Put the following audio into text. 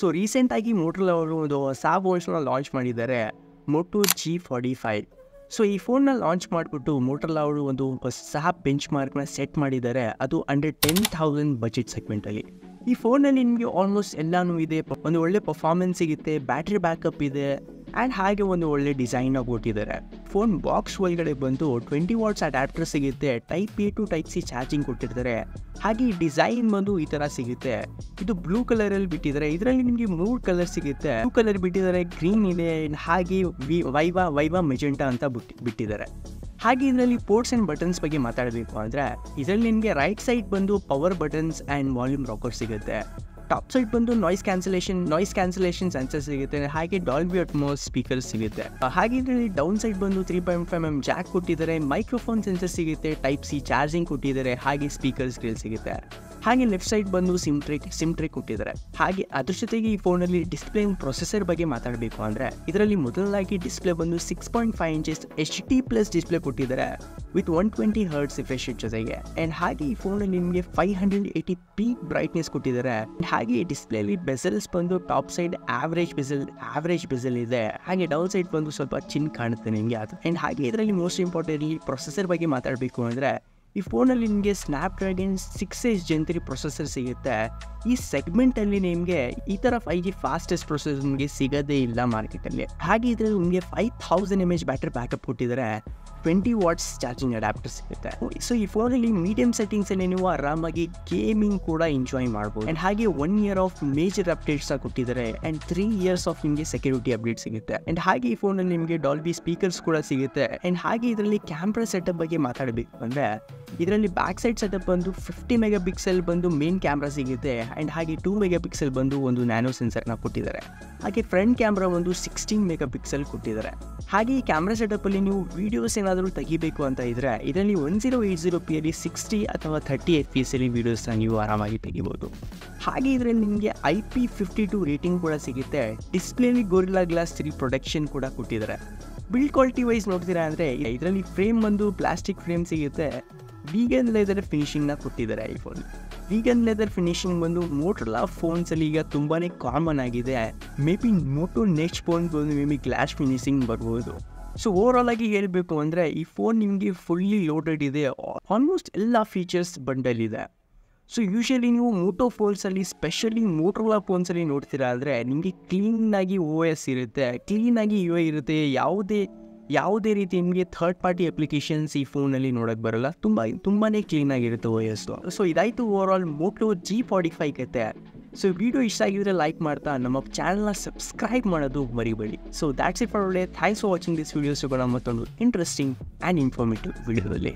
So ರೀಸೆಂಟಾಗಿ Motorola ಅವರು ಒಂದು ಹೊಸ ಫೋನ್ಸ್ನ ಲಾಂಚ್ ಮಾಡಿದ್ದಾರೆ, ಮೋಟೋ G45. ಸೊ ಈ ಫೋನ್ನ ಲಾಂಚ್ ಮಾಡಿಬಿಟ್ಟು ಮೋಟೋರೋಲಾ ಅವರು ಒಂದು ಹೊಸ ಬೆಂಚ್ ಮಾರ್ಕ್ನ ಸೆಟ್ ಮಾಡಿದ್ದಾರೆ, ಅದು ಅಂಡರ್ 10,000 ಬಜೆಟ್ ಸೆಗ್ಮೆಂಟಲ್ಲಿ. ಈ ಫೋನಲ್ಲಿ ನಿಮಗೆ ಆಲ್ಮೋಸ್ಟ್ ಎಲ್ಲನೂ ಇದೆ, ಒಂದು ಒಳ್ಳೆ ಪರ್ಫಾರ್ಮೆನ್ಸ್ ಸಿಗುತ್ತೆ, ಬ್ಯಾಟ್ರಿ ಬ್ಯಾಕಪ್ ಇದೆ ಆ್ಯಂಡ್ ಹಾಗೆ ಒಂದು ಒಳ್ಳೆ ಡಿಸೈನ್ ಕೊಟ್ಟಿದ್ದಾರೆ. ಫೋನ್ ಬಾಕ್ಸ್ ಒಳಗಡೆ ಬಂದು 20 ವಾಟ್ಸ್ ಅಡ್ಯಾಪ್ಟರ್ ಸಿಗುತ್ತೆ, type A to type C charging ಕೊಟ್ಟಿರ್ತಾರೆ. ಹಾಗೆ ಈ ಡಿಸೈನ್ ಬಂದು ಈ ಥರ ಸಿಗುತ್ತೆ, ಇದು ಬ್ಲೂ ಕಲರಲ್ಲಿ ಬಿಟ್ಟಿದ್ದಾರೆ. ಇದರಲ್ಲಿ ನಿಮಗೆ 3 ಕಲರ್ ಸಿಗುತ್ತೆ, ಬ್ಲೂ ಕಲರ್ ಬಿಟ್ಟಿದ್ದಾರೆ, ಗ್ರೀನ್ ಇದೆ, ಹಾಗೆ ವೈವಾ ಮೆಜೆಂಟಾ ಅಂತ ಬಿಟ್ಟಿದ್ದಾರೆ. ಹಾಗೆ ಇದರಲ್ಲಿ ಪೋರ್ಟ್ಸ್ ಆ್ಯಂಡ್ ಬಟನ್ಸ್ ಬಗ್ಗೆ ಮಾತಾಡಬೇಕು ಅಂದರೆ ಇದರಲ್ಲಿ ನಿಮಗೆ ರೈಟ್ ಸೈಡ್ ಬಂದು power buttons and volume rocker ಸಿಗುತ್ತೆ, ಟಾಪ್ ಸೈಡ್ ಬಂದು ನಾಯ್ಸ್ ಕ್ಯಾನ್ಸಲೇಷನ್ ಸೆನ್ಸರ್ ಸಿಗುತ್ತೆ, ಹಾಗೆ ಡಾಲ್ಬಿ ಅಟ್ಮೋಸ್ ಸ್ಪೀಕರ್ ಸಿಗುತ್ತೆ. ಹಾಗೆ ಇದರಲ್ಲಿ ಡೌನ್ ಸೈಡ್ ಬಂದು 3.5mm ಜಾಕ್ ಕೊಟ್ಟಿದ್ದಾರೆ, ಮೈಕ್ರೋಫೋನ್ ಸೆನ್ಸರ್ ಸಿಗುತ್ತೆ, ಟೈಪ್ C ಚಾರ್ಜಿಂಗ್ ಕೊಟ್ಟಿದ್ದಾರೆ, ಹಾಗೆ ಸ್ಪೀಕರ್ಸ್ ಗ್ರಿಲ್ ಸಿಗುತ್ತೆ. ಹಾಗೆ ಲೆಫ್ಟ್ ಸೈಡ್ ಬಂದು ಸಿಮ್ ಟ್ರೇ ಕೊಟ್ಟಿದ್ದಾರೆ. ಹಾಗೆ ಅದ್ರ ಜೊತೆಗೆ ಈ ಫೋನಲ್ಲಿ ಡಿಸ್ಪ್ಲೇ ಪ್ರೊಸೆಸರ್ ಬಗ್ಗೆ ಮಾತಾಡಬೇಕು ಅಂದರೆ ಇದರಲ್ಲಿ ಮೊದಲನಾಗಿ ಡಿಸ್ಪ್ಲೇ ಬಂದು 6.5 inches HD+ ಡಿಸ್ಪ್ಲೇ ಕೊಟ್ಟಿದ್ದಾರೆ ವಿತ್ 120 Hz ರಿಫ್ರೆಶ್ ರೇಟ್ ಜೊತೆಗೆ. ಆ್ಯಂಡ್ ಹಾಗೆ ಈ ಫೋನಲ್ಲಿ ನಿಮಗೆ 580p ಬ್ರೈಟ್ನೆಸ್ ಕೊಟ್ಟಿದ್ದಾರೆ. ಹಾಗೆ ಈ ಡಿಸ್ಪ್ಲೇಲಿ ಬೆಸಲ್ಸ್ ಬಂದು ಟಾಪ್ ಸೈಡ್ ಆವ್ರೇಜ್ ಬೆಸಲ್ ಇದೆ, ಹಾಗೆ ಡೌನ್ ಸೈಡ್ ಬಂದು ಸ್ವಲ್ಪ ಚಿನ್ ಕಾಣುತ್ತೆ ನಿಮಗೆ ಅದು. ಆ್ಯಂಡ್ ಹಾಗೆ ಇದರಲ್ಲಿ ಮೋಸ್ಟ್ ಇಂಪಾರ್ಟೆಂಟ್ಲಿ ಪ್ರೊಸೆಸರ್ ಬಗ್ಗೆ ಮಾತಾಡಬೇಕು ಅಂದರೆ ಈ ಫೋನಲ್ಲಿ ನಿಮಗೆ ಸ್ನ್ಯಾಪ್ಡ್ರ್ಯಾಗನ್ 6H Gen 3 ಪ್ರೊಸೆಸರ್ ಸಿಗುತ್ತೆ. ಈ ಸೆಗ್ಮೆಂಟಲ್ಲಿ ನಿಮಗೆ ಈ ಥರ 5G ಫಾಸ್ಟೆಸ್ಟ್ ಪ್ರೊಸೆಸರ್ ನಿಮಗೆ ಸಿಗೋದೇ ಇಲ್ಲ ಮಾರ್ಕೆಟಲ್ಲಿ. ಹಾಗೆ ಇದರಲ್ಲಿ ನಿಮಗೆ 5000 mAh ಬ್ಯಾಟ್ರಿ ಬ್ಯಾಕಪ್ ಕೊಟ್ಟಿದ್ದಾರೆ, 20 ವಾಟ್ಸ್ ಚಾರ್ಜಿಂಗ್ ಅಡ್ಯಾಪ್ಟರ್ ಸಿಗುತ್ತೆ. ಸೊ ಈ ಫೋನಲ್ಲಿ ಮೀಡಿಯಂ ಸೆಟ್ಟಿಂಗ್ಸಲ್ಲಿ ನೀವು ಆರಾಮಾಗಿ ಗೇಮಿಂಗ್ ಕೂಡ ಎಂಜಾಯ್ ಮಾಡ್ಬೋದು. ಆ್ಯಂಡ್ ಹಾಗೆ 1 year ಆಫ್ ಮೇಜರ್ ಅಪ್ಡೇಟ್ಸ್ ಕೊಟ್ಟಿದ್ದಾರೆ ಆ್ಯಂಡ್ 3 years ಆಫ್ ನಿಮಗೆ ಸೆಕ್ಯೂರಿಟಿ ಅಪ್ಡೇಟ್ ಸಿಗುತ್ತೆ. ಆ್ಯಂಡ್ ಹಾಗೆ ಈ ಫೋನಲ್ಲಿ ನಿಮಗೆ ಡಾಲ್ಬಿ ಸ್ಪೀಕರ್ಸ್ ಕೂಡ ಸಿಗುತ್ತೆ. ಆ್ಯಂಡ್ ಹಾಗೆ ಇದರಲ್ಲಿ ಕ್ಯಾಮ್ರಾ ಸೆಟಪ್ ಬಗ್ಗೆ ಮಾತಾಡಬೇಕು ಅಂದರೆ ಇದರಲ್ಲಿ ಬ್ಯಾಕ್ ಸೈಡ್ ಸೆಟಪ್ ಬಂದು 50 MP ಬಂದು ಮೇನ್ ಕ್ಯಾಮ್ರಾ ಸಿಗುತ್ತೆ. ಆ್ಯಂಡ್ ಹಾಗೆ 2 MP ಬಂದು ಒಂದು ನ್ಯಾನೋ ಸೆನ್ಸರ್ನ ಕೊಟ್ಟಿದ್ದಾರೆ. ಹಾಗೆ ಫ್ರಂಟ್ ಕ್ಯಾಮ್ರಾ ಒಂದು 16 MP ಕೊಟ್ಟಿದ್ದಾರೆ. ಹಾಗೆ ಈ ಕ್ಯಾಮ್ರಾ ಸೆಟಪ್ಪಲ್ಲಿ ನೀವು ವೀಡಿಯೋಸ್ ಏನಾದರೂ ತೆಗಿಬೇಕು ಅಂತ ಇದ್ದರೆ ಇದರಲ್ಲಿ 1080p 60 ಅಥವಾ 30 FPS ವೀಡಿಯೋಸ್ನ ನೀವು ಆರಾಮಾಗಿ ತೆಗಿಬೋದು. ಹಾಗೆ ಇದರಲ್ಲಿ ನಿಮಗೆ IP52 ರೇಟಿಂಗ್ ಕೂಡ ಸಿಗುತ್ತೆ. ಡಿಸ್ಪ್ಲೇಲಿ ಗೊರಿಲ್ಲಾ ಗ್ಲಾಸ್ 3 ಪ್ರೊಟೆಕ್ಷನ್ ಕೂಡ ಕೊಟ್ಟಿದ್ದಾರೆ. ಬಿಲ್ಡ್ ಕ್ವಾಲಿಟಿ ವೈಸ್ ನೋಡ್ತೀರಾ ಅಂದರೆ ಇದರಲ್ಲಿ ಫ್ರೇಮ್ ಬಂದು ಪ್ಲಾಸ್ಟಿಕ್ ಫ್ರೇಮ್ ಸಿಗುತ್ತೆ, ವೀಗನ್ ಲೆದರ್ ಫಿನಿಶಿಂಗ್ನ ಕೊಟ್ಟಿದ್ದಾರೆ. ಈ ಫೋನ್ ವೀಗನ್ ಲೆದರ್ ಫಿನಿಶಿಂಗ್ ಬಂದು ಮೋಟೋರೋಲಾ ಫೋನ್ಸಲ್ಲಿ ಈಗ ತುಂಬಾ ಕಾಮನ್ ಆಗಿದೆ. Maybe Moto next phone ಬಂದು ಮೇ ಬಿ ಗ್ಲಾಸ್ ಫಿನಿಶಿಂಗ್ ಬರ್ಬೋದು. ಸೊ ಓವರಾಲ್ ಆಗಿ ಹೇಳಬೇಕು ಅಂದರೆ ಈ ಫೋನ್ ನಿಮಗೆ ಫುಲ್ಲಿ ಲೋಡೆಡ್ ಇದೆ, ಆಲ್ಮೋಸ್ಟ್ ಎಲ್ಲ ಫೀಚರ್ಸ್ ಬಂಡಲ್ ಇದೆ. ಸೊ ಯೂಶಲಿ ನೀವು ಮೋಟೋ ಫೋನ್ಸಲ್ಲಿ ಸ್ಪೆಷಲಿ ಮೋಟೋರೋಲಾ ಫೋನ್ಸಲ್ಲಿ ನೋಡ್ತೀರಾ ಅಂದರೆ ನಿಮಗೆ ಕ್ಲೀನಾಗಿ OS ಇರುತ್ತೆ, ಕ್ಲೀನಾಗಿ UI ಇರುತ್ತೆ, ಯಾವುದೇ ರೀತಿ ನಿಮಗೆ ಥರ್ಡ್ ಪಾರ್ಟಿ ಅಪ್ಲಿಕೇಶನ್ಸ್ ಈ ಫೋನಲ್ಲಿ ನೋಡೋಕ್ಕೆ ಬರೋಲ್ಲ, ತುಂಬಾ ಕ್ಲೀನಾಗಿರುತ್ತೆ OS. ಸೊ ಇದಾಯಿತು ಓವರಾಲ್ ಮೋಟೋ G45 ಕತೆ. ಸೊ ವಿಡಿಯೋ ಇಷ್ಟ ಆಗಿದ್ರೆ ಲೈಕ್ ಮಾಡ್ತಾ ನಮ್ಮ ಚಾನಲ್ನ ಸಬ್ಸ್ಕ್ರೈಬ್ ಮಾಡೋದು ಮರಿಬೇಡಿ. So that's it for today. Thanks for watching this videos. ಮತ್ತೊಂದು ಇಂಟ್ರೆಸ್ಟಿಂಗ್ ಆ್ಯಂಡ್ ಇನ್ಫಾರ್ಮೇಟಿವ್ ವಿಡಿಯೋದಲ್ಲಿ